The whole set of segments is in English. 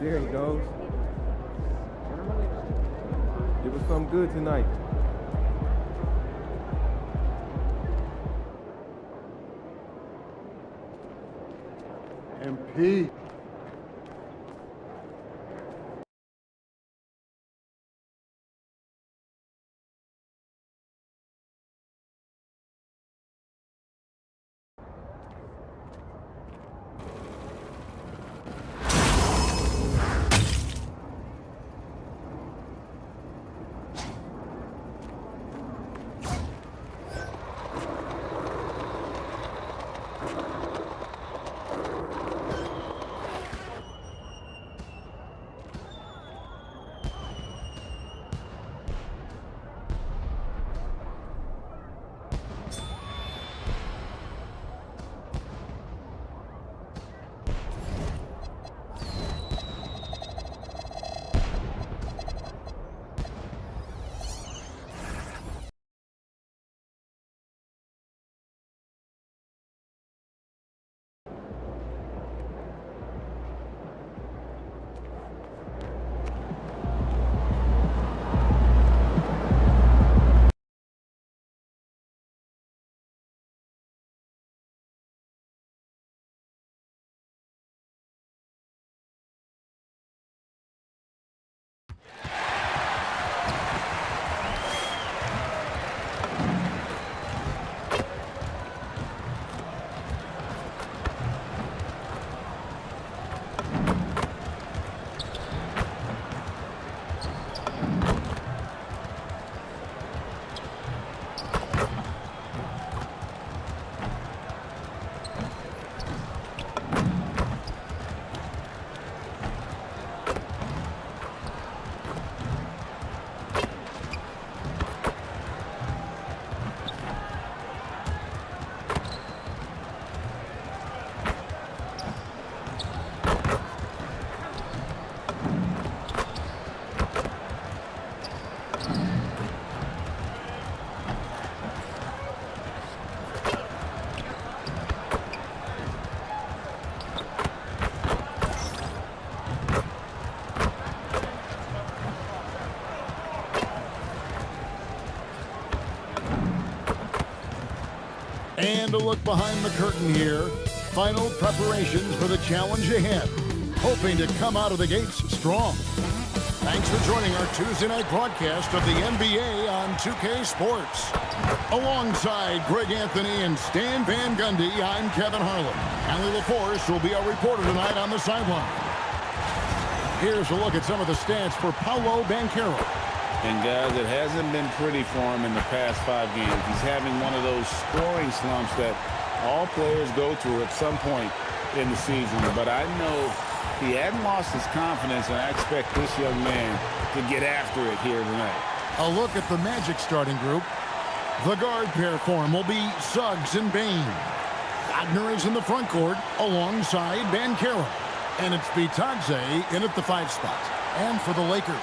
There he goes. Give us something good tonight. MP. And a look behind the curtain here. Final preparations for the challenge ahead. Hoping to come out of the gates strong. Thanks for joining our Tuesday night broadcast of the NBA on 2K Sports. Alongside Greg Anthony and Stan Van Gundy, I'm Kevin Harlan. Allie LaForce will be our reporter tonight on the sideline. Here's a look at some of the stats for Paolo Banchero. And guys, it hasn't been pretty for him in the past 5 games. He's having one of those scoring slumps that all players go through at some point in the season. But I know he hadn't lost his confidence, and I expect this young man to get after it here tonight. A look at the Magic starting group. The guard pair for him will be Suggs and Bain. Wagner is in the front court alongside Banchero. And it's Bitadze in at the 5 spot. And for the Lakers,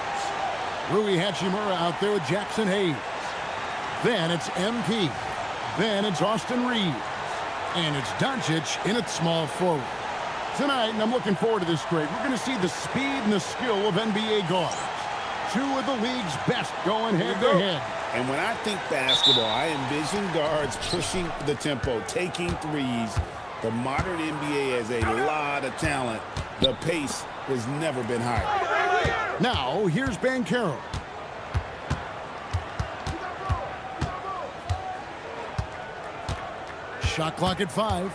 Rui Hachimura out there with Jackson Hayes. Then it's MP. Then it's Austin Reeves. And it's Doncic in at small forward. Tonight, and I'm looking forward to this trade, we're going to see the speed and the skill of NBA guards. 2 of the league's best going head-to-head. And when I think basketball, I envision guards pushing the tempo, taking threes. The modern NBA has a lot of talent. The pace has never been higher. Now, here's Banchero. Shot clock at 5.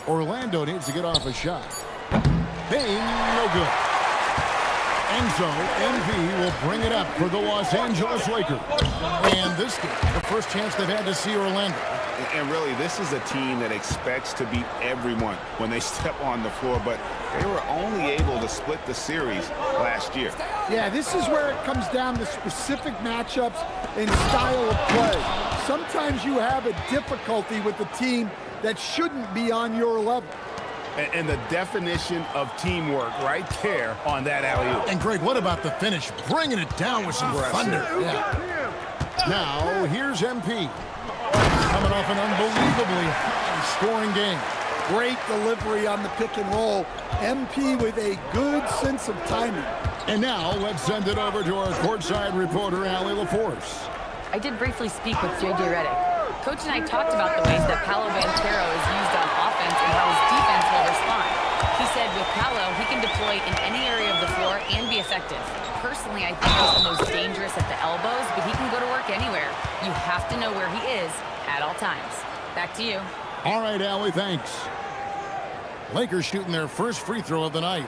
Orlando needs to get off a shot. Bain, no good. And so, MV will bring it up for the Los Angeles Lakers. And this game, the first chance they've had to see Orlando. And really, this is a team that expects to beat everyone when they step on the floor, but they were only able to split the series last year. Yeah, this is where it comes down to specific matchups and style of play. Sometimes you have a difficulty with the team that shouldn't be on your level. And the definition of teamwork right there on that alley-oop. And Greg, what about the finish? Bringing it down with some thunder. Yeah. Now, here's MP. Coming off an unbelievably high-scoring game. Great delivery on the pick and roll. MP with a good sense of timing. And now let's send it over to our courtside reporter, Allie LaForce. I did briefly speak with J.J. Redick. Coach and I talked about the ways that Paolo Banchero is used on offense and how his defense will respond. He said with Paolo, he can deploy in any area of the floor and be effective. Personally, I think he's the most dangerous at the elbows, but he can go to work anywhere. You have to know where he is at all times. Back to you. All right, Allie, thanks. Lakers shooting their first free throw of the night.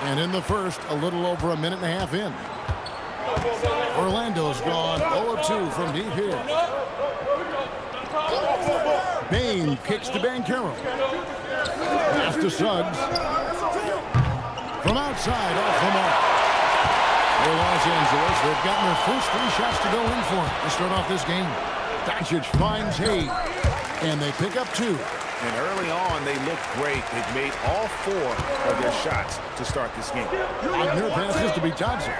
And in the first, a little over a minute and a half in. Orlando's gone 0 of 2 from deep here. Bain kicks to Banchero. Pass to Suggs. From outside, off the mark. For Los Angeles, they've gotten their first 3 shots to go in for to start off this game. Doncic finds Hayes, and they pick up 2. And early on, they looked great. They've made all 4 of their shots to start this game. Wagner passes to Bitadze.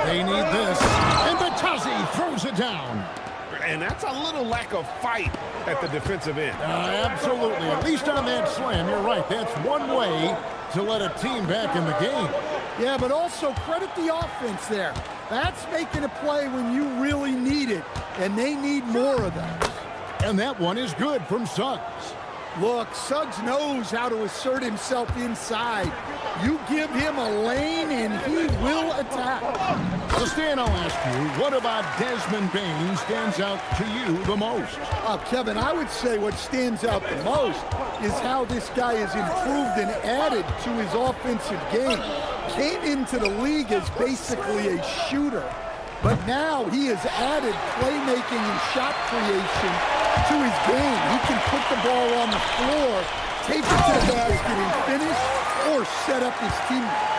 They need this. And Bitadze throws it down. And that's a little lack of fight at the defensive end. Absolutely. At least on that slam, you're right. That's one way to let a team back in the game. Yeah, but also credit the offense there. That's making a play when you really need it, and they need more of that. And that one is good from Suggs. Look, Suggs knows how to assert himself inside. You give him a lane, and he will attack. So Stan, I'll ask you, what about Desmond Bain stands out to you the most? Kevin, I would say what stands out the most is how this guy has improved and added to his offensive game. Came into the league as basically a shooter, but now he has added playmaking and shot creation to his game. He can put the ball on the floor, take it to the basket and finish, or set up his teammates.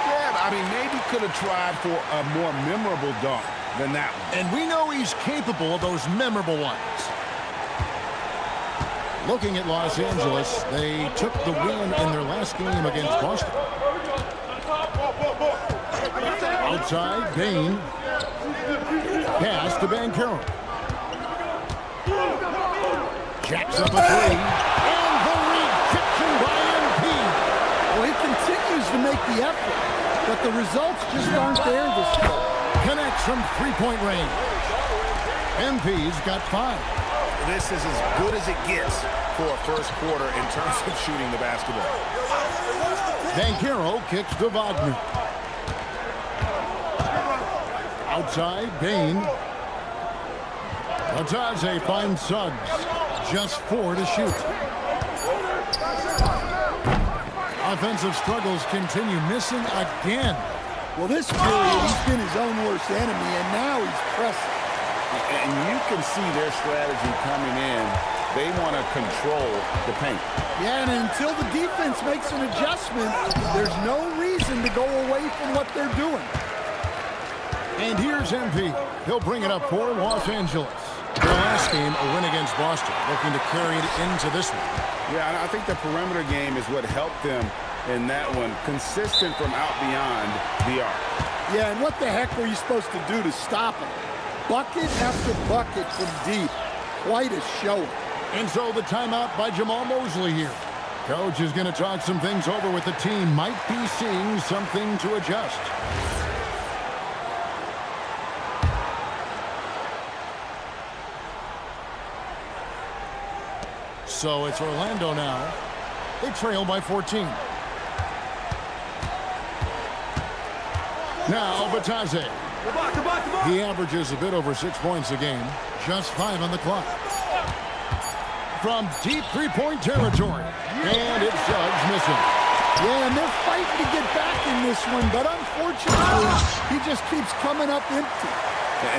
Yeah, I mean, maybe could have tried for a more memorable dunk than that one. And we know he's capable of those memorable ones. Looking at Los Angeles, they took the win in their last game against Boston. Outside, Bain. Pass to Banchero. Jacks up a 3. And the rejection by MP. Well, he continues to make the effort, but the results just aren't there this time. Connects from three-point range. MP's got 5. This is as good as it gets for a first quarter in terms of shooting the basketball. Banchero kicks to Wagner. Outside, Bain. Bitadze finds Suggs. Just 4 to shoot. Offensive struggles continue, missing again. Well, this period, he's been his own worst enemy, and now he's pressing. And you can see their strategy coming in. They want to control the paint. Yeah, and until the defense makes an adjustment, there's no reason to go away from what they're doing. And here's MP. He'll bring it up for Los Angeles. Their last game, a win against Boston, looking to carry it into this one. Yeah, and I think the perimeter game is what helped them in that one. Consistent from out beyond the arc. Yeah, and what the heck were you supposed to do to stop him? Bucket after bucket from deep. Quite a show. And so the timeout by Jamal Mosley here. Coach is going to talk some things over with the team. Might be seeing something to adjust. So it's Orlando now. They trail by 14. Now Bitadze. He averages a bit over 6 points a game. Just 5 on the clock. From deep three-point territory. And it's Suggs missing. Yeah, and they're fighting to get back in this one, but unfortunately, he just keeps coming up empty.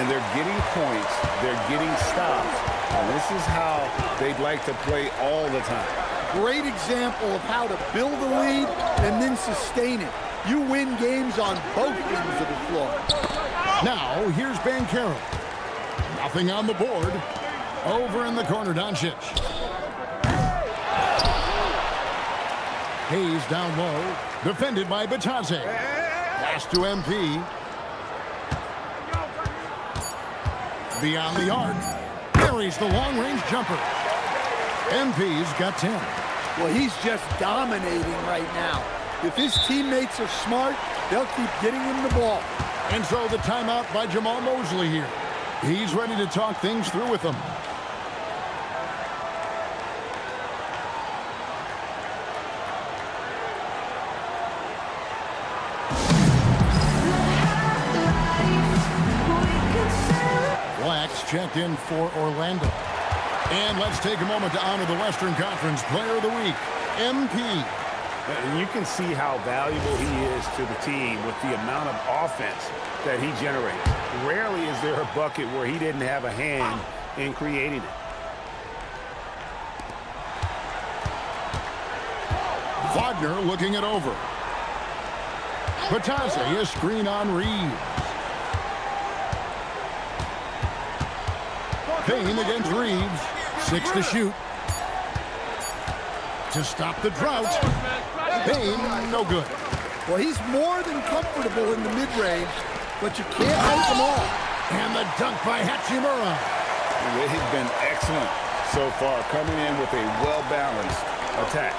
And they're getting points. They're getting stops. And this is how they'd like to play all the time. Great example of how to build a lead and then sustain it. You win games on both ends of the floor. Now, here's Bancaro. Nothing on the board. Over in the corner, Doncic. Hayes down low. Defended by Batadze. Pass to MP. Beyond the arc. Buries the long-range jumper. MP's got 10. Well, he's just dominating right now. If his teammates are smart, they'll keep getting him the ball. And so the timeout by Jamal Mosley here. He's ready to talk things through with them. Black's checked in for Orlando. And let's take a moment to honor the Western Conference Player of the Week, MP. And you can see how valuable he is to the team with the amount of offense that he generates. Rarely is there a bucket where he didn't have a hand in creating it. Wagner looking it over. Batadze, a screen on Reeves. Payne against Reeves. 6 to shoot. To stop the drought. Payne, no good. Well, he's more than comfortable in the mid-range, but you can't make them all. And the dunk by Hachimura. They've been excellent so far, coming in with a well-balanced attack.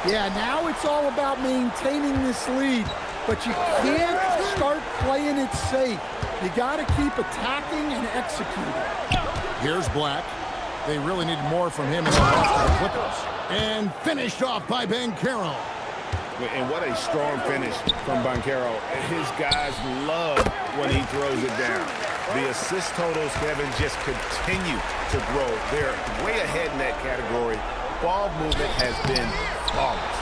Yeah, now it's all about maintaining this lead, but you can't start playing it safe. You got to keep attacking and executing. Here's Black. They really need more from him in the loss to the Clippers. And finished off by Bancaro. And what a strong finish from Bancaro. His guys love when he throws it down. The assist totals, Kevin, just continue to grow. They're way ahead in that category. Ball movement has been flawless.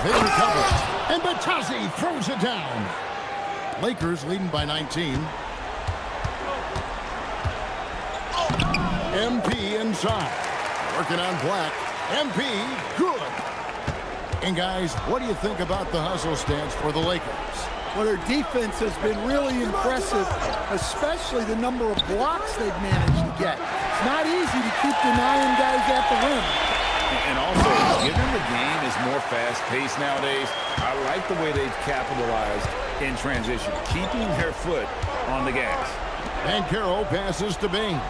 They recover. And Batadze throws it down. Lakers leading by 19. MP inside. Working on Black. MP, good. And guys, what do you think about the hustle stance for the Lakers? Well, their defense has been really impressive, especially the number of blocks they've managed to get. It's not easy to keep denying guys at the rim. And also, given the game is more fast-paced nowadays, I like the way they've capitalized in transition, keeping their foot on the gas. And Bancaro passes to Bing.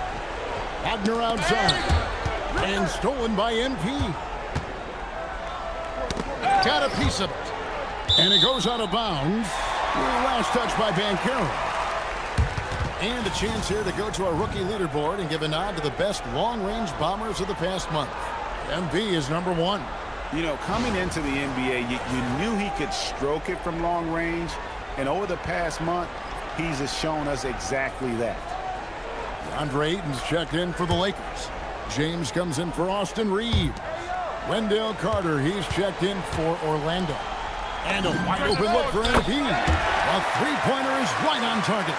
Wagner outside. And stolen by MP. Got a piece of it. And it goes out of bounds. Last touch by Bancaro. And a chance here to go to our rookie leaderboard and give a nod to the best long-range bombers of the past month. MP is number 1. You know, coming into the NBA, you knew he could stroke it from long range. And over the past month, he's shown us exactly that. Andre Ayton's checked in for the Lakers. James comes in for Austin Reeves. Wendell Carter, he's checked in for Orlando. And a wide open look for MP. A three-pointer is right on target.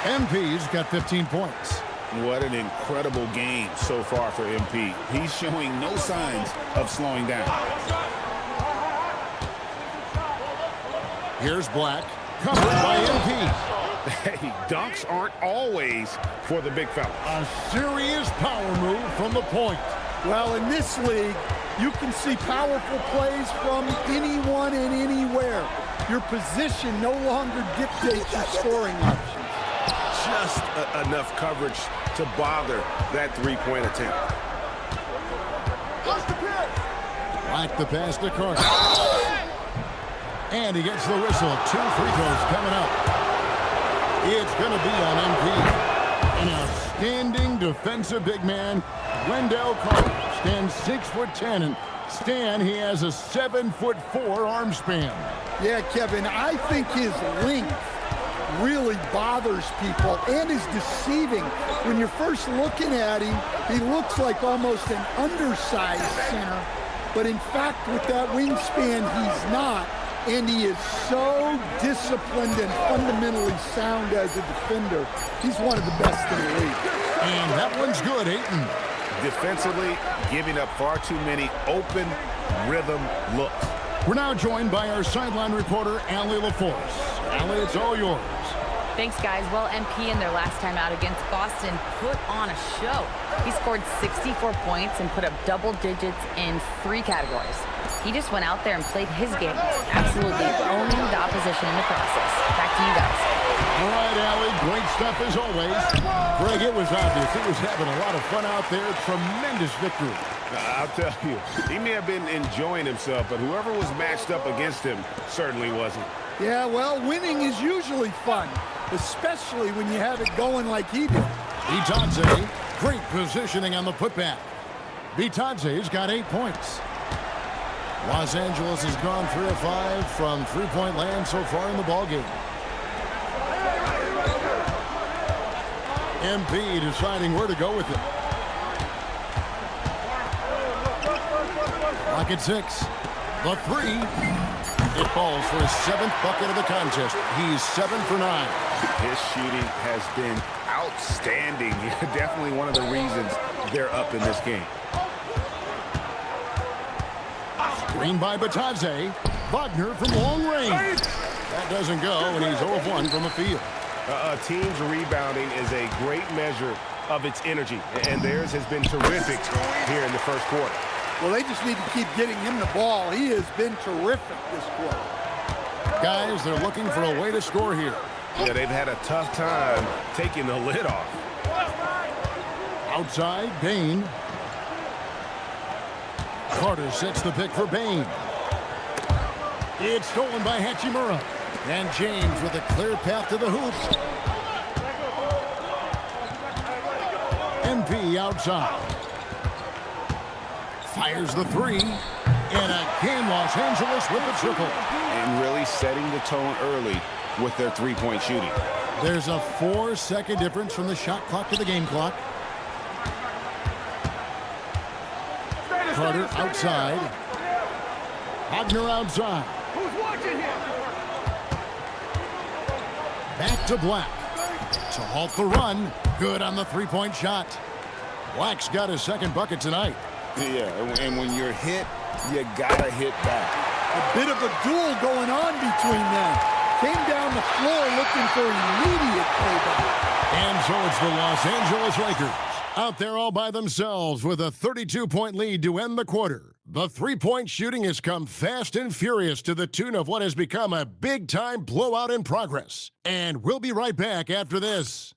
MP's got 15 points. What an incredible game so far for MP. He's showing no signs of slowing down. Here's Black, covered by MP. Hey, dunks aren't always for the big fella. A serious power move from the point. Well, in this league, you can see powerful plays from anyone and anywhere. Your position no longer dictates your scoring options. Just enough coverage to bother that three-point attempt. Like the pass to Carter. And he gets the whistle. 2 free throws coming up. It's going to be on MP. An outstanding defensive big man, Wendell Carter, stands 6'10", and Stan, he has a 7'4" arm span. Yeah, Kevin, I think his length really bothers people and is deceiving. When you're first looking at him, he looks like almost an undersized center. But in fact, with that wingspan, he's not. And he is so disciplined and fundamentally sound as a defender. He's one of the best in the league. And that one's good, Ayton. Defensively, giving up far too many open rhythm looks. We're now joined by our sideline reporter, Allie LaForce. Allie, it's all yours. Thanks, guys. Well, MP in their last time out against Boston put on a show. He scored 64 points and put up double digits in 3 categories. He just went out there and played his game, absolutely owning the opposition in the process. Back to you guys. All right, Allie, great stuff as always. Greg, it was obvious. He was having a lot of fun out there. Tremendous victory. I'll tell you, he may have been enjoying himself, but whoever was matched up against him certainly wasn't. Yeah, well, winning is usually fun, especially when you have it going like he did. Bitadze, great positioning on the putback. Bitadze's got 8 points. Los Angeles has gone 3 of 5 from three-point land so far in the ballgame. MP deciding where to go with it. Lock at 6. The 3. It falls for his 7th bucket of the contest. He's 7 for 9. His shooting has been outstanding. Definitely one of the reasons they're up in this game. Screen by Bitadze. Wagner from long range. That doesn't go, and he's 0 of 1 from the field. A team's rebounding is a great measure of its energy, and theirs has been terrific here in the first quarter. Well, they just need to keep getting him the ball. He has been terrific this quarter. Guys, they're looking for a way to score here. Yeah, they've had a tough time taking the lid off. Outside, Bain. Carter sets the pick for Bain. It's stolen by Hachimura. And James with a clear path to the hoop. MP outside. Fires the 3. And again, Los Angeles with the triple. And really setting the tone early with their three-point shooting. There's a 4-second difference from the shot clock to the game clock. Carter outside. Wagner outside. Who's watching here? Back to Black. To halt the run. Good on the three-point shot. Black's got his 2nd bucket tonight. Yeah, and when you're hit, you gotta hit back. A bit of a duel going on between them. Came down the floor looking for immediate payback. And so it's the Los Angeles Lakers out there all by themselves with a 32-point lead to end the quarter. The three-point shooting has come fast and furious to the tune of what has become a big-time blowout in progress. And we'll be right back after this.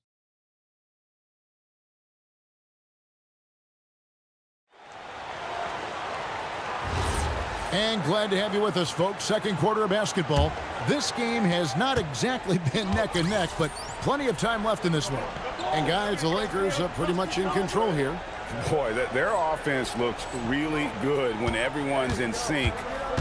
And glad to have you with us, folks. 2nd quarter of basketball. This game has not exactly been neck and neck, but plenty of time left in this one. And guys, the Lakers are pretty much in control here. Boy, their offense looks really good when everyone's in sync.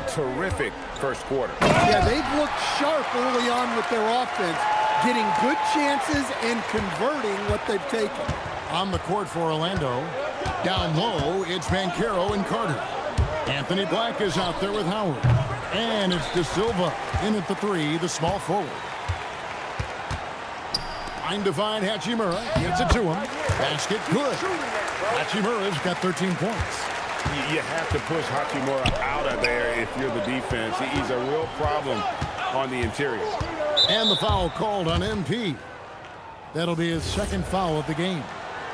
Terrific first quarter. Yeah, they've looked sharp early on with their offense, getting good chances and converting what they've taken. On the court for Orlando. Down low, it's Banchero and Carter. Anthony Black is out there with Howard. And it's De Silva in at the 3, the small forward. Trying to find Hachimura. Gets it to him. Basket good. Hachimura's got 13 points. You have to push Hachimura out of there if you're the defense. He's a real problem on the interior. And the foul called on MP. That'll be his 2nd foul of the game.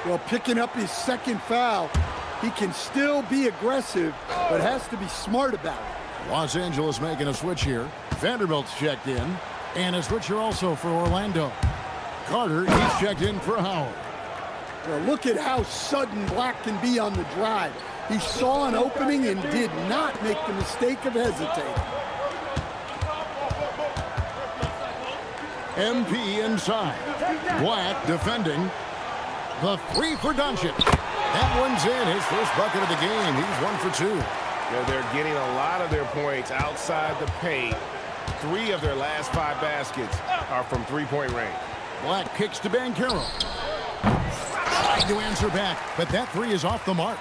Well, picking up his 2nd foul, he can still be aggressive, but has to be smart about it. Los Angeles making a switch here. Vanderbilt's checked in. And a switch here also for Orlando. Carter, he's checked in for Howard. Well, look at how sudden Black can be on the drive. He saw an opening and did not make the mistake of hesitating. MP inside. Black defending. The 3 for Doncic. That one's in. His first bucket of the game. He's 1 for 2. Yeah, they're getting a lot of their points outside the paint. 3 of their last 5 baskets are from three-point range. Black kicks to Banchero. Trying to answer back, but that 3 is off the mark.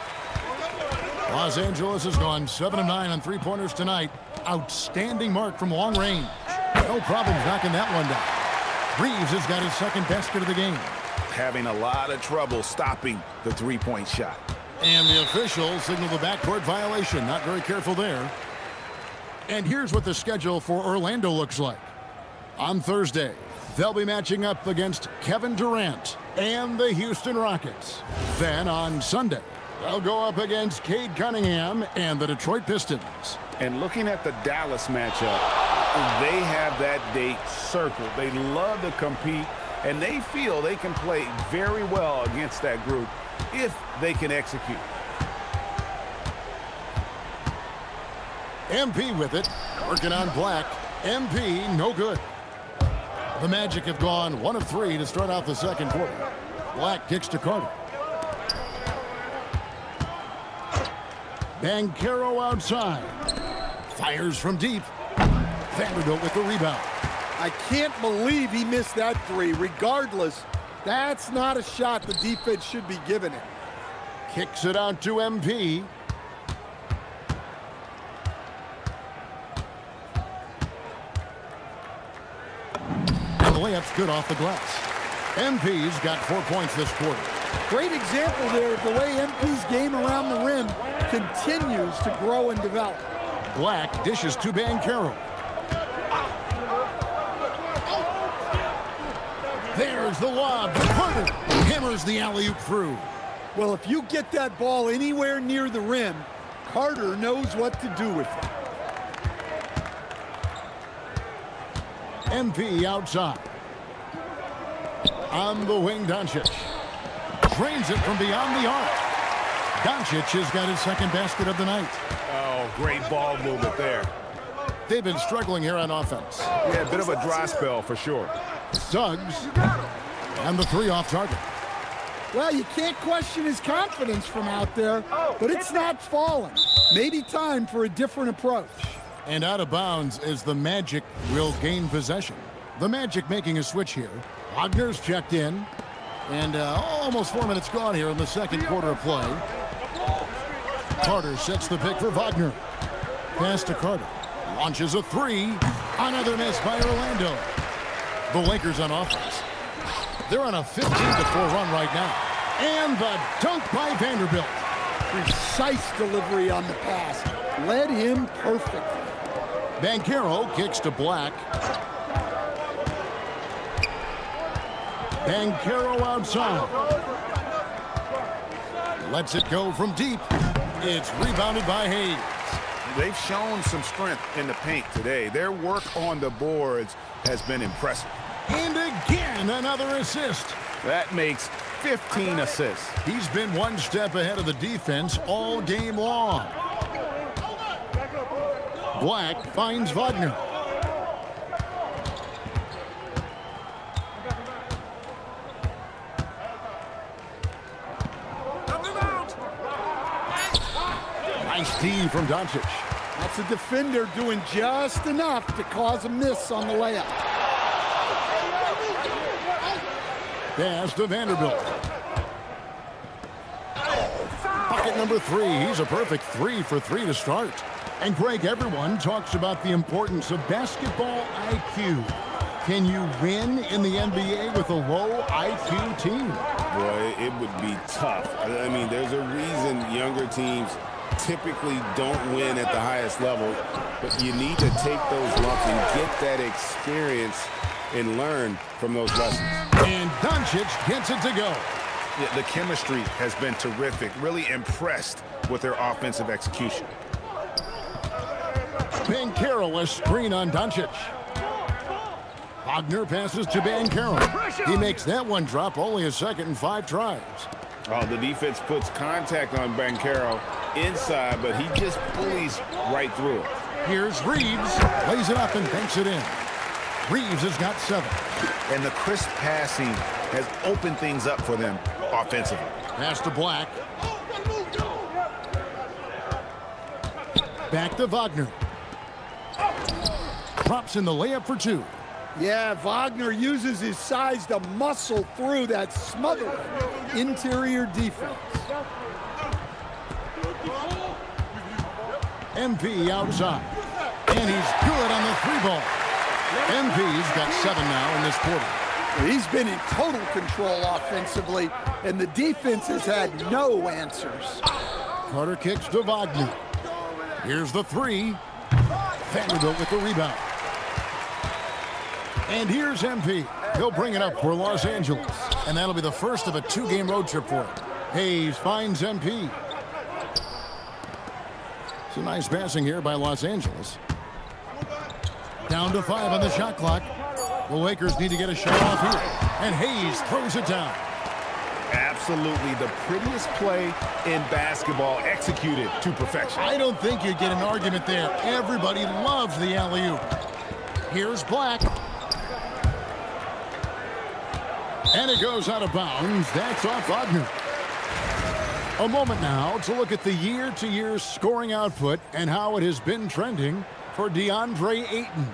Los Angeles has gone 7 of 9 on three-pointers tonight. Outstanding mark from long range. No problems knocking that one down. Reeves has got his 2nd basket of the game. Having a lot of trouble stopping the three-point shot. And the officials signal the backcourt violation. Not very careful there. And here's what the schedule for Orlando looks like. On Thursday, They'll be matching up against Kevin Durant and the Houston Rockets. Then on Sunday, they'll go up against Cade Cunningham and the Detroit Pistons. And looking at the Dallas matchup, they have that date circled. They love to compete, and they feel they can play very well against that group if they can execute. MP with it, working on Black. MP, no good. The Magic have gone 1 of 3 to start out the second quarter. Black kicks to Carter. Banchero outside. Fires from deep. Vanderbilt with the rebound. I can't believe he missed that three. Regardless, that's not a shot the defense should be giving it. Kicks it out to MP. And the layup's good off the glass. MP's got 4 points this quarter. Great example there of the way MP's game around the rim continues to grow and develop. Black dishes to Banchero. There's the lob. Carter hammers the alley-oop through. Well, if you get that ball anywhere near the rim, Carter knows what to do with it. MP outside. On the wing, Doncic. Drains it from beyond the arc. Doncic has got his second basket of the night. Oh, great ball movement there. They've been struggling here on offense. Yeah, a bit of a dry spell for sure. Suggs. And the three off target. Well, you can't question his confidence from out there, but it's not falling. Maybe time for a different approach. And out of bounds as the Magic will gain possession. The Magic making a switch here. Wagner's checked in. And almost 4 minutes gone here in the second quarter of play. Carter sets the pick for Wagner. Pass to Carter. Launches a three. Another miss by Orlando. The Lakers on offense. They're on a 15-4 run right now. And the dunk by Vanderbilt. Precise delivery on the pass. Led him perfectly. Banchero kicks to Black. Banchero outside. Lets it go from deep. It's rebounded by Hayes. They've shown some strength in the paint today. Their work on the boards has been impressive. And again, another assist. That makes 15 assists. He's been one step ahead of the defense all game long. Black finds Wagner. Nice D from Doncic. That's a defender doing just enough to cause a miss on the layup. Pass to Vanderbilt. Bucket number 3. He's a perfect 3 for 3 to start. And Greg, everyone talks about the importance of basketball IQ. Can you win in the NBA with a low IQ team? Boy, it would be tough. I mean, there's a reason younger teams typically don't win at the highest level, but you need to take those lumps and get that experience and learn from those lessons. And Doncic gets it to go. Yeah, the chemistry has been terrific. Really impressed with their offensive execution. Banchero a screen on Doncic. Wagner passes to Banchero. He makes that one drop only a second and 5 tries. Oh, the defense puts contact on Banchero inside, but he just bullies right through it. Here's Reeves. Lays it up and banks it in. Reeves has got 7. And the crisp passing has opened things up for them offensively. Pass to Black. Back to Wagner. Drops in the layup for 2. Yeah, Wagner uses his size to muscle through that smothering interior defense. MP outside. And he's good on the 3-ball. MP's got 7 now in this quarter. He's been in total control offensively, and the defense has had no answers. Carter kicks to Wagner. Here's the 3. Vanderbilt with the rebound. And here's MP. He'll bring it up for Los Angeles, and that'll be the first of a 2-game road trip for him. Hayes finds MP. Some nice passing here by Los Angeles. Down to 5 on the shot clock. The Lakers need to get a shot off here, and Hayes throws it down. Absolutely the prettiest play in basketball, executed to perfection. I don't think you'd get an argument there. Everybody loves the alley-oop. Here's Black. And it goes out of bounds. That's off Wagner. A moment now to look at the year-to-year scoring output and how it has been trending for DeAndre Ayton.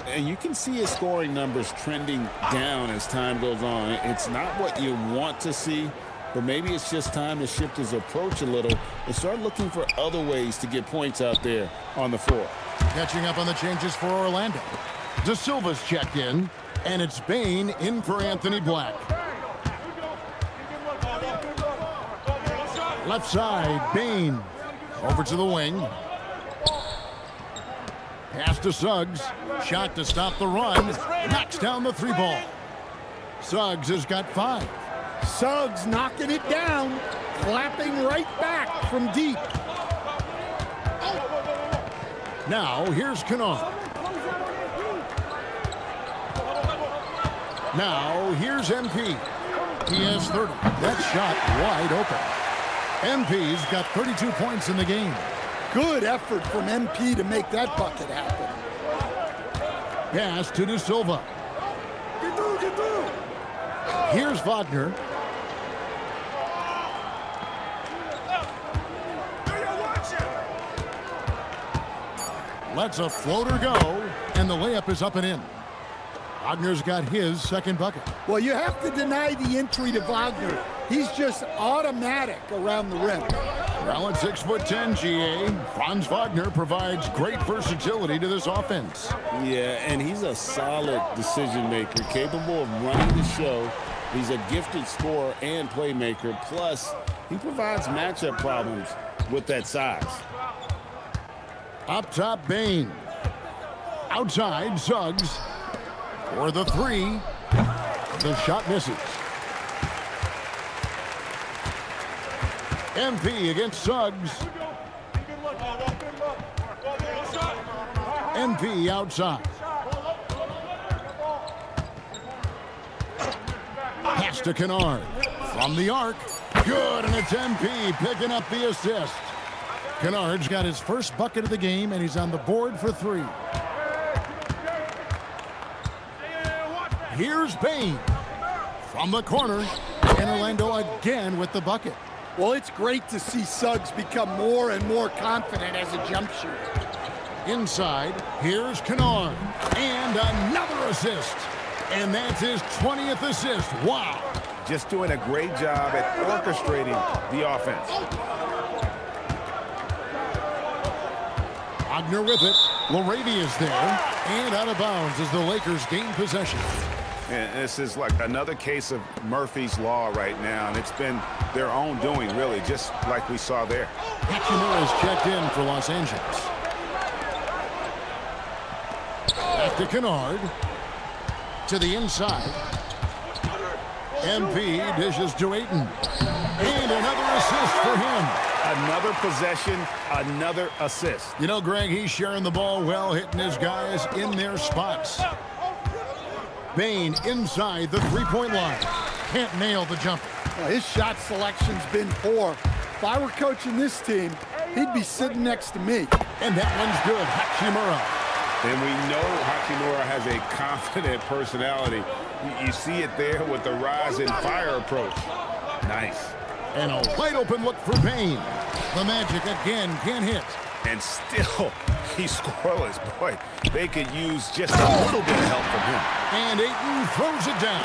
And you can see his scoring numbers trending down as time goes on. It's not what you want to see, but maybe it's just time to shift his approach a little and start looking for other ways to get points out there on the floor. Catching up on the changes for Orlando. De Silva's checked in, and it's Bane in for Anthony Black. Left side, Bane. Over to the wing. Pass to Suggs. Shot to stop the run. Knocks down the 3-ball. Suggs has got 5. Suggs knocking it down, clapping right back from deep. Now, here's Kennard. Now, here's MP. He has 30. That shot wide open. MP's got 32 points in the game. Good effort from MP to make that bucket happen. Pass to De Silva. Here's Wagner. Lets a floater go, and the layup is up and in. Wagner's got his second bucket. Well, you have to deny the entry to Wagner. He's just automatic around the rim. Well, at 6'10", GA, Franz Wagner provides great versatility to this offense. Yeah, and he's a solid decision maker, capable of running the show. He's a gifted scorer and playmaker. Plus, he provides matchup problems with that size. Up top, Bane. Outside, Suggs. For the 3. The shot misses. MP against Suggs. MP outside. Pass to Kennard. From the arc. Good, and it's MP picking up the assist. Kennard's got his first bucket of the game, and he's on the board for 3. Here's Bane. From the corner. And Orlando again with the bucket. Well, it's great to see Suggs become more and more confident as a jump shooter. Inside, here's Kennard. And another assist. And that's his 20th assist. Wow. Just doing a great job at orchestrating the offense. Wagner with it. Laravia's there. And out of bounds as the Lakers gain possession. And this is like another case of Murphy's Law right now, and it's been their own doing, really, just like we saw there. Hachimura's checked in for Los Angeles. Back to Kennard. To the inside. MP dishes to Ayton. And another assist for him. Another possession, another assist. You know, Greg, he's sharing the ball well, hitting his guys in their spots. Bane inside the 3-point line. Can't nail the jumper. Well, his shot selection's been poor. If I were coaching this team, he'd be sitting next to me. And that one's good. Hachimura. And we know Hachimura has a confident personality. You see it there with the rise and fire approach. Nice. And a wide open look for Bane. The Magic again can't hit. And still, he's scoreless. Boy, they could use just a little bit of help from him. And Ayton throws it down.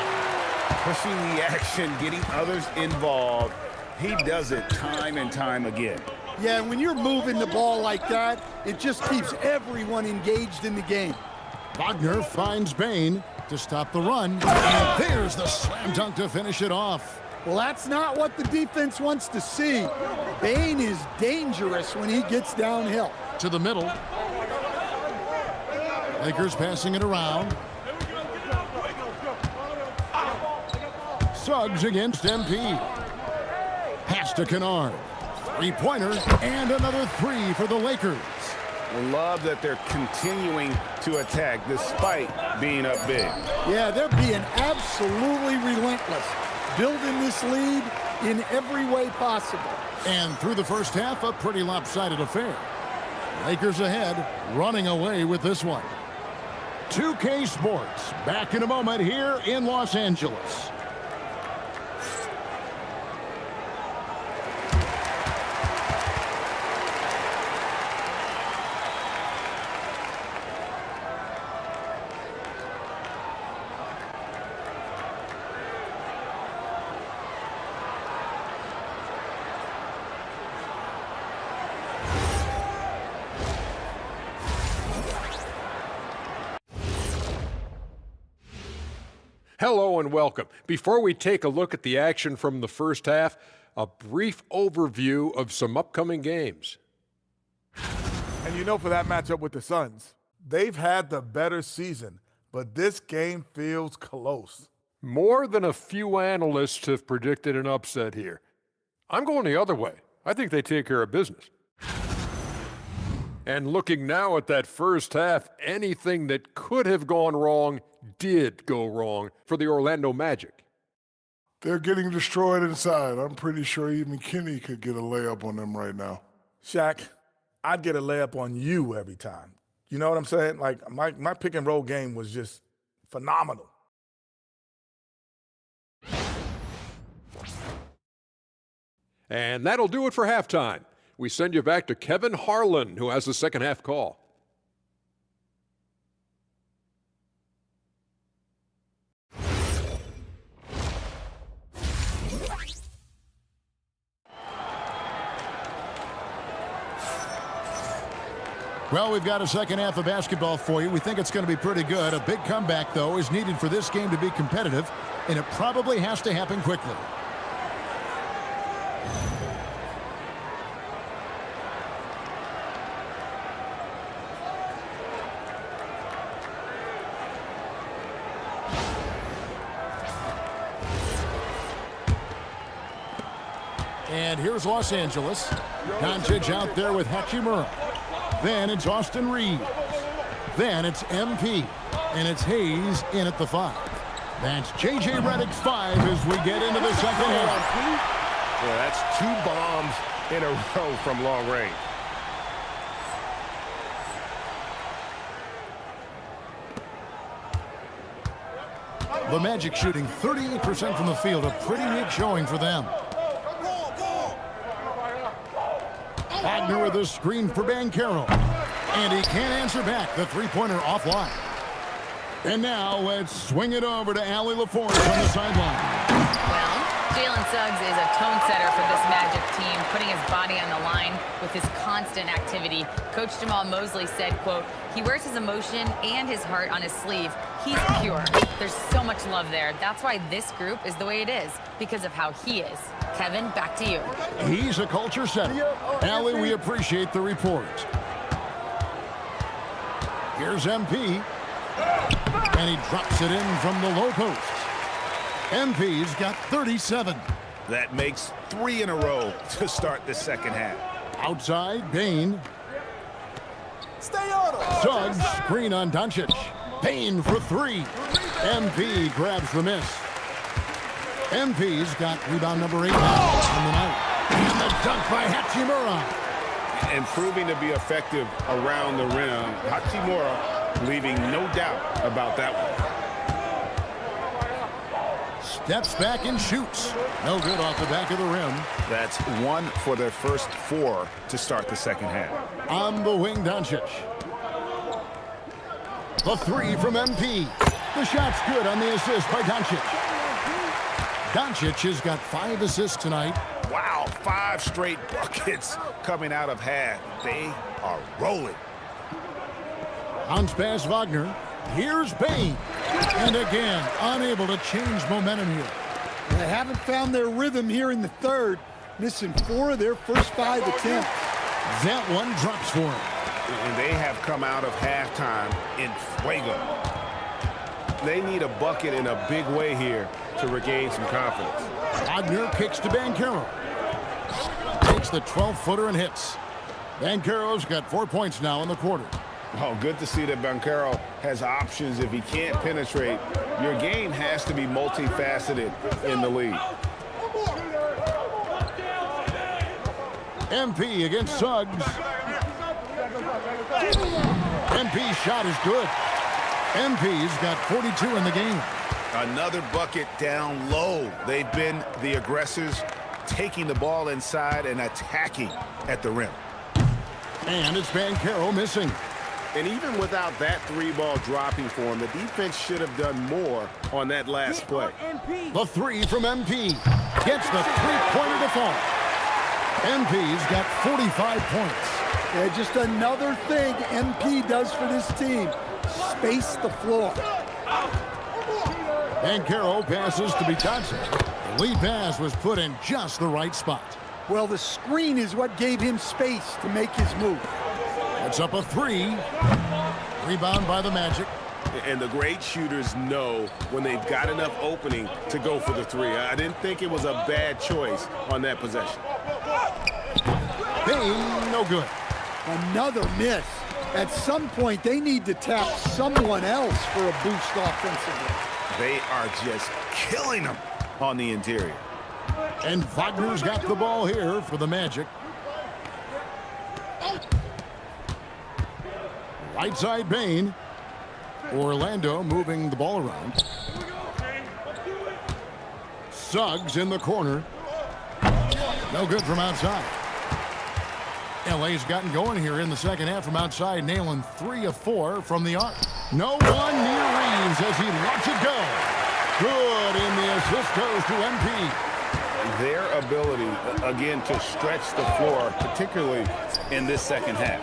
Pushing the action, getting others involved. He does it time and time again. Yeah, when you're moving the ball like that, it just keeps everyone engaged in the game. Wagner finds Bane to stop the run. And there's the slam dunk to finish it off. Well, that's not what the defense wants to see. Bane is dangerous when he gets downhill. To the middle. Lakers passing it around. Suggs against MP. Pass to Kennard. Three-pointer and another three for the Lakers. I love that they're continuing to attack despite being up big. Yeah, they're being absolutely relentless, building this lead in every way possible. And through the first half, a pretty lopsided affair. Lakers ahead, running away with this one. 2K Sports, back in a moment here in Los Angeles. Hello and welcome. Before we take a look at the action from the first half, a brief overview of some upcoming games. And you know, for that matchup with the Suns, they've had the better season, but this game feels close. More than a few analysts have predicted an upset here. I'm going the other way. I think they take care of business. And looking now at that first half, anything that could have gone wrong did go wrong for the Orlando Magic. They're getting destroyed inside. I'm pretty sure even Kenny could get a layup on them right now. Shaq, I'd get a layup on you every time. You know what I'm saying? Like, my pick and roll game was just phenomenal. And that'll do it for halftime. We send you back to Kevin Harlan, who has the second half call. Well, we've got a second half of basketball for you. We think it's going to be pretty good. A big comeback, though, is needed for this game to be competitive, and it probably has to happen quickly. And here's Los Angeles. Doncic out there with Hachimura. Then it's Austin Reed. Then it's MP. And it's Hayes in at the 5. That's J.J. Redick's 5 as we get into the second half. Yeah, that's 2 bombs in a row from long range. The Magic shooting 38% from the field. A pretty weak showing for them. Wagner with a screen for Banchero. And he can't answer back. The three-pointer offline. And now let's swing it over to Allie LaForge on the sideline. Well, Jalen Suggs is a tone setter for this Magic team, putting his body on the line with his constant activity. Coach Jamal Mosley said, quote, "He wears his emotion and his heart on his sleeve. He's pure." There's so much love there. That's why this group is the way it is, because of how he is. Kevin, back to you. He's a culture setter. Allie, we appreciate the report. Here's MP. And he drops it in from the low post. MP's got 37. That makes 3 in a row to start the second half. Outside, Bain. Suggs, screen on Doncic. Bain for 3. MP grabs the miss. MP's got rebound number 8 now on the night. And the dunk by Hachimura. And proving to be effective around the rim. Hachimura leaving no doubt about that one. Steps back and shoots. No good off the back of the rim. That's 1 for their first 4 to start the second half. On the wing, Doncic. The 3 from MP. The shot's good on the assist by Doncic. Doncic has got 5 assists tonight. Wow, 5 straight buckets coming out of half. They are rolling. Bounce pass Wagner. Here's Bain. And again, unable to change momentum here. They haven't found their rhythm here in the third, missing 4 of their first 5 attempts. That one drops for him. And they have come out of halftime in fuego. They need a bucket in a big way here to regain some confidence. Wagner kicks to Banchero. Takes the 12-footer and hits. Banchero's got 4 points now in the quarter. Oh, good to see that Banchero has options if he can't penetrate. Your game has to be multifaceted in the league. MP against Suggs. MP's shot is good. MP's got 42 in the game. Another bucket down low. They've been the aggressors, taking the ball inside and attacking at the rim. And it's Banchero missing. And even without that three-ball dropping for him, the defense should have done more on that last play. The three from MP. Gets the three-pointer to fall. MP's got 45 points. Yeah, just another thing MP does for this team. Space the floor. Banchero passes to Bitadze. The lead pass was put in just the right spot. Well, the screen is what gave him space to make his move. It's up a three. Rebound by the Magic. And the great shooters know when they've got enough opening to go for the three. I didn't think it was a bad choice on that possession. Bain, no good. Another miss. At some point, they need to tap someone else for a boost offensively. They are just killing them on the interior. And Wagner's got the ball here for the Magic. Right side Bain. Orlando moving the ball around. Suggs in the corner. No good from outside. LA's gotten going here in the second half from outside, nailing 3 of 4 from the arc. No one near Reeves as he lets it go. Good, and the assist goes to MP. Their ability, again, to stretch the floor, particularly in this second half.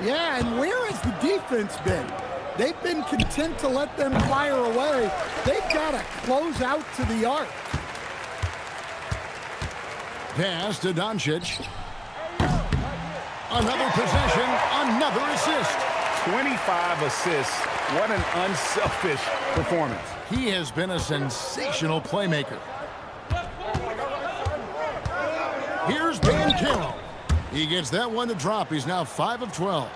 Yeah, and where has the defense been? They've been content to let them fire away. They've got to close out to the arc. Pass to Doncic. Another possession, another assist. 25 assists. What an unselfish performance. He has been a sensational playmaker. Here's Banchero. He gets that one to drop. He's now 5 of 12.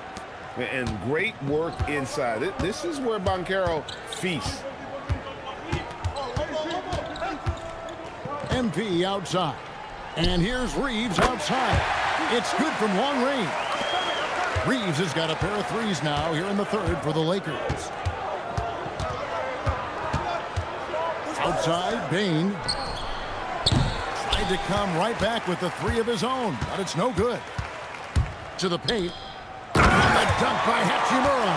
And great work inside. This is where Banchero feasts. MP outside. And here's Reeves outside. It's good from long range. Reeves has got a pair of threes now here in the third for the Lakers. Outside, Bain. Tried to come right back with the three of his own, but it's no good. To the paint. And the dunk by Hachimura.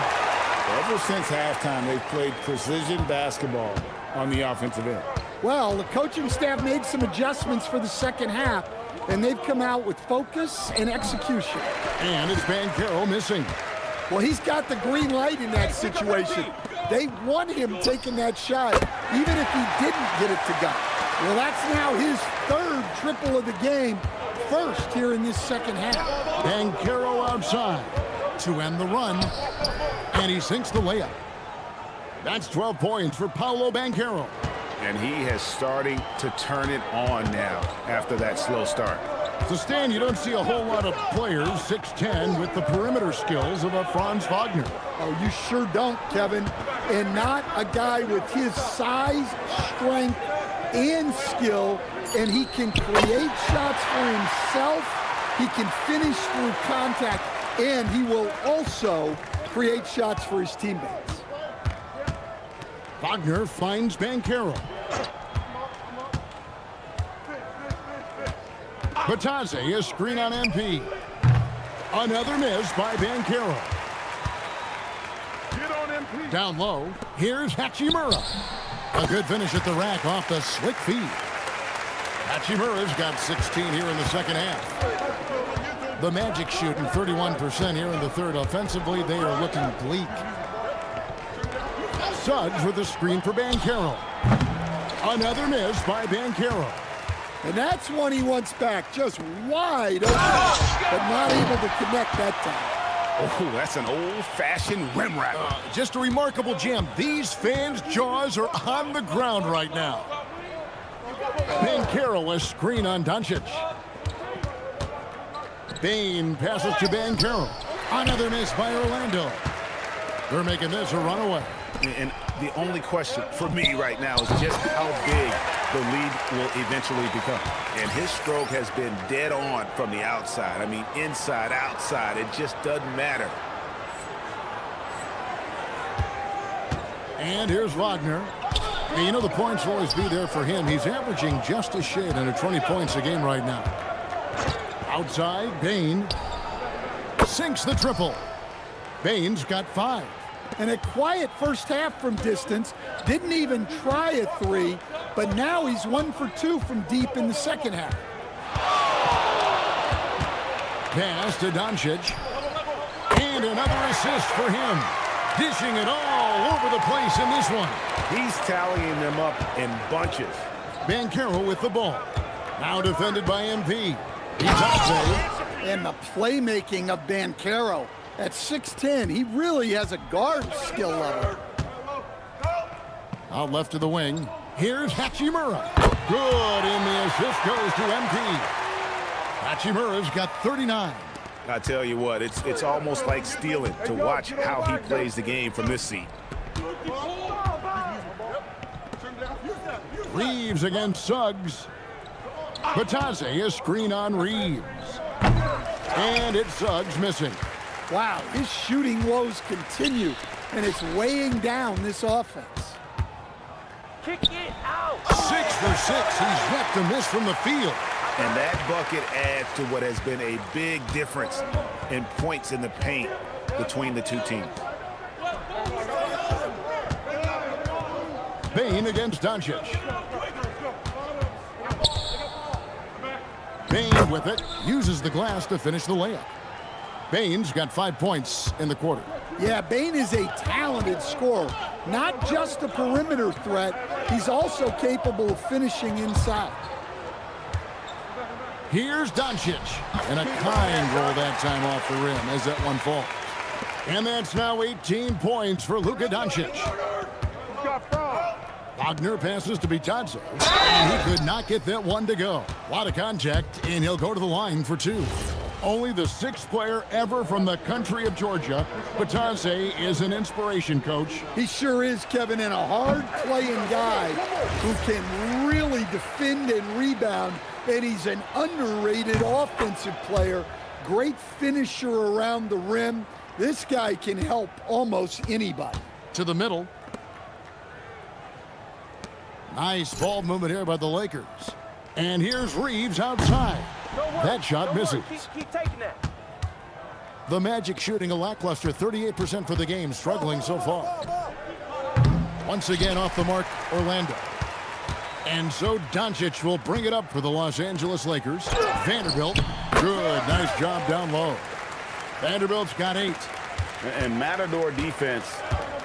Ever since halftime, they've played precision basketball on the offensive end. Well, the coaching staff made some adjustments for the second half, and they've come out with focus and execution. And it's Banchero missing. Well, he's got the green light in that situation. They want him taking that shot, even if he didn't get it to go. Well, that's now his third triple of the game, first here in this second half. Banchero outside to end the run, and he sinks the layup. That's 12 points for Paolo Banchero. And he has starting to turn it on now after that slow start. To stand, you don't see a whole lot of players 6'10" with the perimeter skills of a Franz Wagner. Oh, you sure don't, Kevin. And not a guy with his size, strength, and skill. And he can create shots for himself. He can finish through contact. And he will also create shots for his teammates. Wagner finds Banchero. Bitadze, a screen on MP. Another miss by Banchero. Down low, here's Hachimura. A good finish at the rack off the slick feed. Hachimura's got 16 here in the second half. The Magic shooting 31% here in the third. Offensively, they are looking bleak. Suggs with a screen for Banchero. Another miss by Banchero. And that's one he wants back, just wide open, but not able to connect that time. Oh, that's an old-fashioned rim wrapper. Just a remarkable jam. These fans' jaws are on the ground right now. Bankero, a screen on Doncic. Bain passes to Bankero. Another miss by Orlando. They're making this a runaway. And the only question for me right now is just how big the lead will eventually become. And his stroke has been dead on from the outside. I mean, inside, outside, it just doesn't matter. And here's Wagner. And you know the points will always be there for him. He's averaging just a shade under 20 points a game right now. Outside, Bain sinks the triple. Bain's got 5. And a quiet first half from distance. Didn't even try a 3, but now he's 1 for 2 from deep in the second half. Pass to Doncic. And another assist for him. Dishing it all over the place in this one. He's tallying them up in bunches. Bankero with the ball. Now defended by MP. Itaze. And the playmaking of Bankero. At 6'10", he really has a guard skill level. Out left to the wing. Here's Hachimura. Good, and the assist goes to MP. Hachimura's got 39. I tell you what, it's almost like stealing to watch how he plays the game from this seat. Reeves against Suggs. Itaze, a screen on Reeves. And it's Suggs missing. Wow, his shooting woes continue, and it's weighing down this offense. Kick it out. 6 for 6. He's yet to miss from the field. And that bucket adds to what has been a big difference in points in the paint between the two teams. Bain against Doncic. Bain with it. Uses the glass to finish the layup. Bain's got 5 points in the quarter. Yeah, Bain is a talented scorer. Not just a perimeter threat, he's also capable of finishing inside. Here's Doncic. And a kind roll that time off the rim as that one falls. And that's now 18 points for Luka Doncic. Wagner passes to Itaze. And he could not get that one to go. A lot of contact, and he'll go to the line for 2. Only the 6th player ever from the country of Georgia. Itaze is an inspiration, Coach. He sure is, Kevin, and a hard-playing guy who can really defend and rebound, and he's an underrated offensive player. Great finisher around the rim. This guy can help almost anybody. To the middle. Nice ball movement here by the Lakers. And here's Reeves outside. That shot misses. Keep taking that. The Magic shooting a lackluster 38% for the game, struggling so far. Once again off the mark, Orlando. And so Doncic will bring it up for the Los Angeles Lakers. Vanderbilt, good, nice job down low. Vanderbilt's got 8. And Matador defense,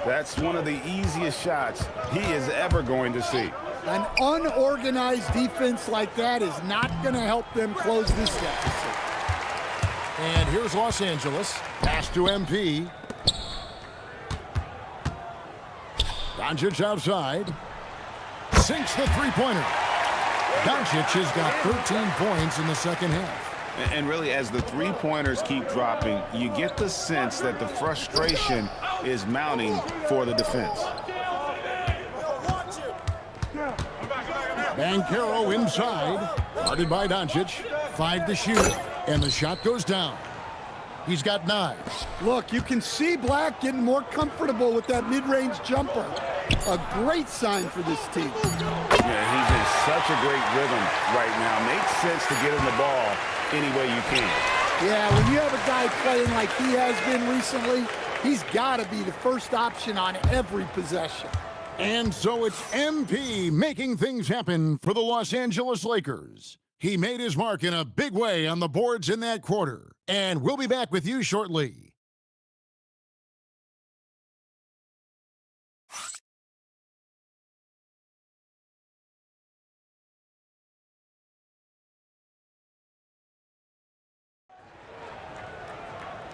that's one of the easiest shots he is ever going to see. An unorganized defense like that is not going to help them close this deficit. And here's Los Angeles. Pass to MP. Doncic outside. Sinks the three-pointer. Doncic has got 13 points in the second half. And really, as the three-pointers keep dropping, you get the sense that the frustration is mounting for the defense. Bankero inside. Guarded by Doncic. 5 to shoot. And the shot goes down. He's got 9. Look, you can see Black getting more comfortable with that mid-range jumper. A great sign for this team. Yeah, he's in such a great rhythm right now. Makes sense to get him the ball any way you can. Yeah, when you have a guy playing like he has been recently, he's got to be the first option on every possession. And so it's MP making things happen for the Los Angeles Lakers. He made his mark in a big way on the boards in that quarter. And we'll be back with you shortly.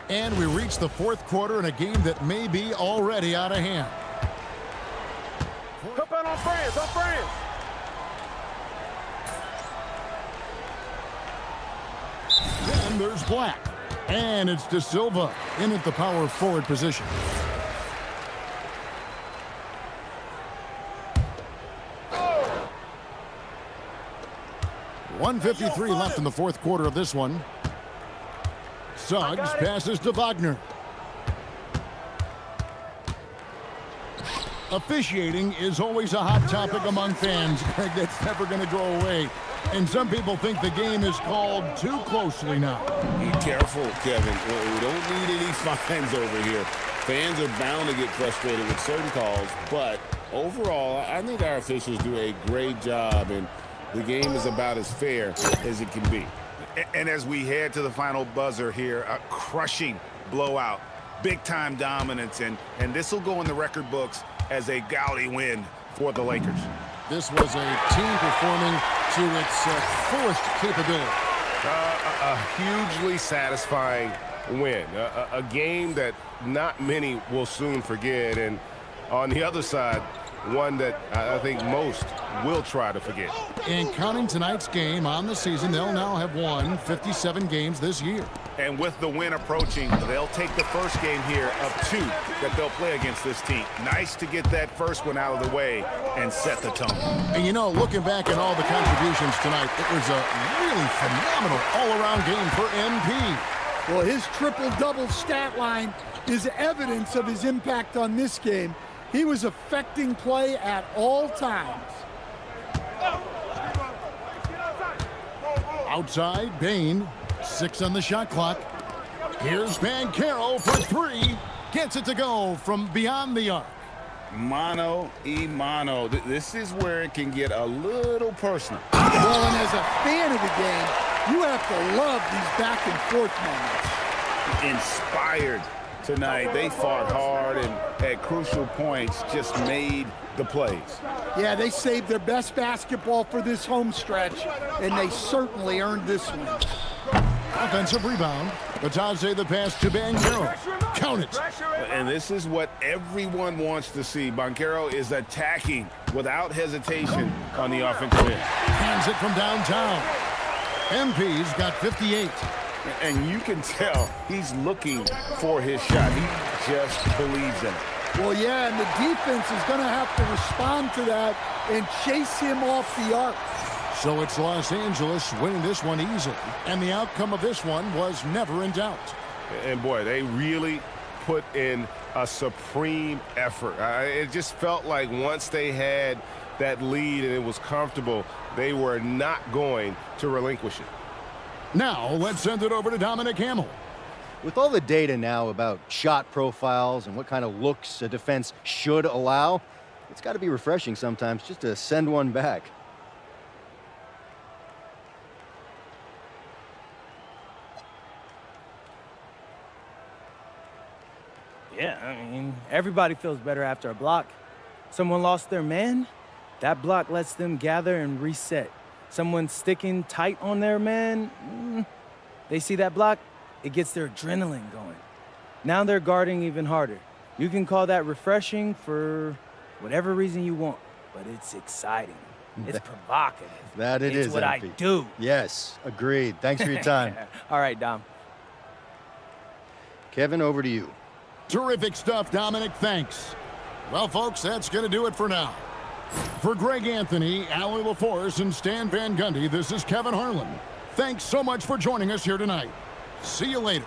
And we reach the fourth quarter in a game that may be already out of hand. Come on, friends, on friends. Then there's Black. And it's De Silva in at the power forward position. .153 left in the fourth quarter of this one. Suggs passes to Wagner. Officiating is always a hot topic among fans. Greg, that's never going to go away. And some people think the game is called too closely now. Be careful, Kevin. We don't need any fines over here. Fans are bound to get frustrated with certain calls, but overall, I think our officials do a great job, and the game is about as fair as it can be. And as we head to the final buzzer here, a crushing blowout, big-time dominance, and this will go in the record books as a gaudy win for the Lakers. This was a team performing to its fullest capability. A hugely satisfying win. A game that not many will soon forget. And on the other side, one that I think most will try to forget. And counting tonight's game on the season, they'll now have won 57 games this year. And with the win approaching, they'll take the first game here of 2 that they'll play against this team. Nice to get that first one out of the way and set the tone. And you know, looking back at all the contributions tonight, it was a really phenomenal all-around game for MP. Well, his triple-double stat line is evidence of his impact on this game. He was affecting play at all times. Outside, Bain. 6 on the shot clock. Here's Banchero for 3. Gets it to go from beyond the arc. Mano y mano. This is where it can get a little personal. Well, and as a fan of the game, you have to love these back-and-forth moments. Inspired tonight. They fought hard and at crucial points just made the plays. Yeah, they saved their best basketball for this home stretch, and they certainly earned this one. Offensive rebound. Batadze the pass to Banchero. Count it. And this is what everyone wants to see. Banchero is attacking without hesitation on the offensive end. Hands it from downtown. MP's got 58. And you can tell he's looking for his shot. He just believes in it. Well, yeah, and the defense is going to have to respond to that and chase him off the arc. So it's Los Angeles winning this one easily. And the outcome of this one was never in doubt. And boy, they really put in a supreme effort. It just felt like once they had that lead and it was comfortable, they were not going to relinquish it. Now, let's send it over to Dominic Hamill. With all the data now about shot profiles and what kind of looks a defense should allow, it's got to be refreshing sometimes just to send one back. Yeah, I mean, everybody feels better after a block. Someone lost their man, that block lets them gather and reset. Someone sticking tight on their man, they see that block, it gets their adrenaline going. Now they're guarding even harder. You can call that refreshing for whatever reason you want, but it's exciting. It's provocative. That it it's is, what MP. I do. Yes, agreed. Thanks for your time. All right, Dom. Kevin, over to you. Terrific stuff, Dominic. Thanks. Well, folks, that's going to do it for now. For Greg Anthony, Allie LaForce, and Stan Van Gundy, this is Kevin Harlan. Thanks so much for joining us here tonight. See you later.